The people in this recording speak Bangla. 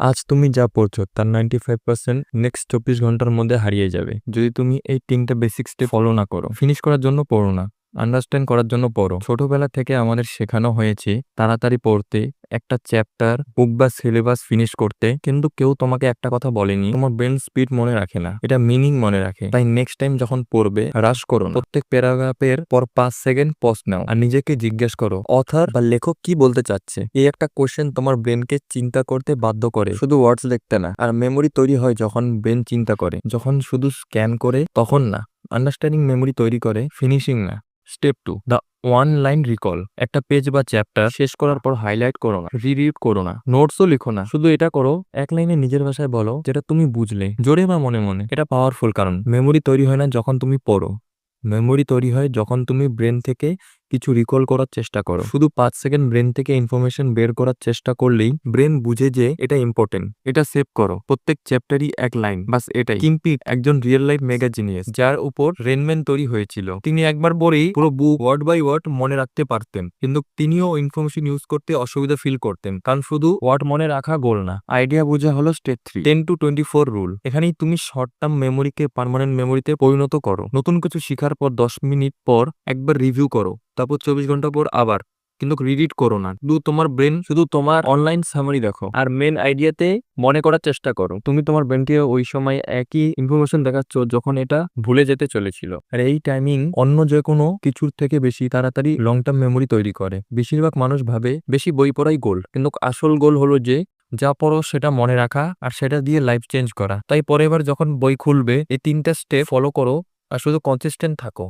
আজ তুমি যা পড়ছো তার 95% নেক্সট 24 ঘন্টার মধ্যে হারিয়ে যাবে যদি তুমি এই 3টা বেসিক স্টেপ ফলো না করো। ফিনিশ করার জন্য পড়ো না, আন্ডারস্ট্যান্ড করার জন্য পড়ো। ছোটবেলা থেকে আমাদের শেখানো হয়েছে তাড়াতাড়ি পড়তে, একটা চ্যাপ্টার বুক বা সিলেবাস ফিনিশ করতে, কিন্তু কেউ তোমাকে একটা কথা বলেনি তোমার ব্রেন স্পিড মনে রাখে না, এটা মিনিং মনে রাখে। তাই নেক্সট টাইম যখন পড়বে রাশ করো না। প্রত্যেক প্যারাগ্রাফের পর 5 সেকেন্ড পজ নাও আর নিজেকে জিজ্ঞেস করো অথর বা লেখক কি বলতে চাচ্ছে। এই একটা কোশ্চেন তোমার ব্রেনকে চিন্তা করতে বাধ্য করে, শুধু ওয়ার্ডস দেখতে না। আর মেমোরি তৈরি হয় যখন ব্রেন চিন্তা করে, যখন শুধু স্ক্যান করে তখন না। আন্ডারস্ট্যান্ডিং মেমোরি তৈরি করে, ফিনিশিং না। Step 2, the one line recall. একটা পেজ বা চ্যাপ্টার শেষ করার পর হাইলাইট করো না, রিড করো না, নোটসও লিখো না, শুধু এটা করো এক লাইনে নিজের ভাষায় বলো যেটা তুমি বুঝলে, জোরে বা মনে মনে। এটা পাওয়ারফুল, কারণ মেমোরি তৈরি হয় না যখন তুমি পড়ো, মেমোরি তৈরি হয় যখন তুমি ব্রেন থেকে কিছু রিকল করার চেষ্টা করো। শুধু 5 সেকেন্ড ব্রেন থেকে ইনফরমেশন বের করার চেষ্টা করলেই ব্রেন বুঝে যে এটা ইম্পর্টেন্ট। এটা সেভ করো, প্রত্যেক চ্যাপ্টারই এক লাইন, বাস এটাই। কিম পিট একজন রিয়েল লাইফ মেগা জিনিয়াস, যার উপর রেনম্যান তৈরি হয়েছিল। তিনি একবার পরেই পুরো বুক ওয়ার্ড বাই ওয়ার্ড মনে রাখতে পারতেন, কিন্তু তিনিও ইনফরমেশন ইউজ করতে অসুবিধা ফিল করতেন, কারণ শুধু ওয়ার্ড মনে রাখা গোল না, আইডিয়া বোঝা হলো স্টেপ 3, 10 to 24 রুল। এখানেই তুমি শর্ট টার্ম মেমোরিকে পার্মানেন্ট মেমোরিতে পরিণত করো। নতুন কিছু শিখার পর 10 মিনিট পর একবার রিভিউ করো, তারপর 24 ঘন্টা পর আবার, কিন্তু রিডিট করো না। শুধু তোমার অনলাইন সামারি দেখো আর মেন আইডিয়াতে মনে করার চেষ্টা করো। তুমি তোমার ব্রেনকে ওই সময় একই ইনফরমেশন দেখাচ্ছ যখন এটা ভুলে যেতে চলেছিল। আর এই টাইমিং অন্য যে কোনো কিছুর থেকে বেশি তাড়াতাড়ি লং টার্ম মেমোরি তৈরি করে। বেশিরভাগ মানুষ ভাবে বেশি বই পড়াই গোল, কিন্তু আসল গোল হলো যে যা পড়ো সেটা মনে রাখা আর সেটা দিয়ে লাইফ চেঞ্জ করা। তাই পরের বার যখন বই খুলবে এই 3টা স্টেপ ফলো করো আর শুধু কনসিস্টেন্ট থাকো।